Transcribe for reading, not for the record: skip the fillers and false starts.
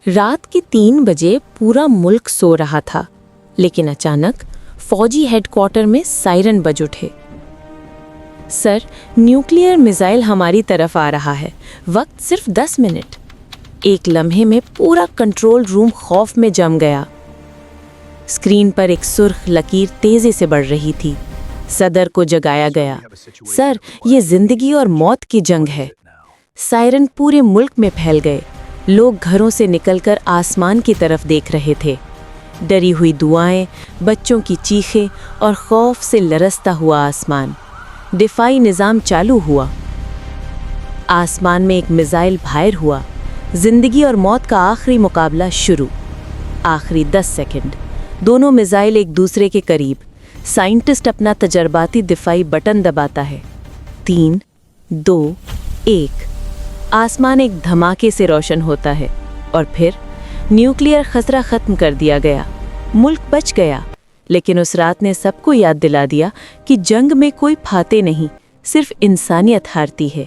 رات کے 3 بجے پورا ملک سو رہا تھا، لیکن اچانک فوجی ہیڈ کوارٹر میں سائرن بج اٹھے۔ سر، نیوکلیئر میزائل ہماری طرف آ رہا ہے، وقت صرف 10 منٹ۔ ایک لمحے میں پورا کنٹرول روم خوف میں جم گیا۔ اسکرین پر ایک سرخ لکیر تیزی سے بڑھ رہی تھی۔ صدر کو جگایا گیا۔ سر، یہ زندگی اور موت کی جنگ ہے۔ سائرن پورے ملک میں پھیل گئے۔ لوگ گھروں سے نکل کر آسمان کی طرف دیکھ رہے تھے۔ ڈری ہوئی دعائیں، بچوں کی چیخیں اور خوف سے لرزتا ہوا آسمان۔ دفاعی نظام چالو ہوا۔ آسمان میں ایک میزائل فائر ہوا۔ زندگی اور موت کا آخری مقابلہ شروع۔ آخری 10 سیکنڈ، دونوں میزائل ایک دوسرے کے قریب۔ سائنٹسٹ اپنا تجرباتی دفاعی بٹن دباتا ہے۔ 3، 2، 1۔ آسمان ایک دھماکے سے روشن ہوتا ہے، اور پھر نیوکلیئر خطرہ ختم کر دیا گیا۔ ملک بچ گیا، لیکن اس رات نے سب کو یاد دلا دیا کہ جنگ میں کوئی پھاتے نہیں، صرف انسانیت ہارتی ہے۔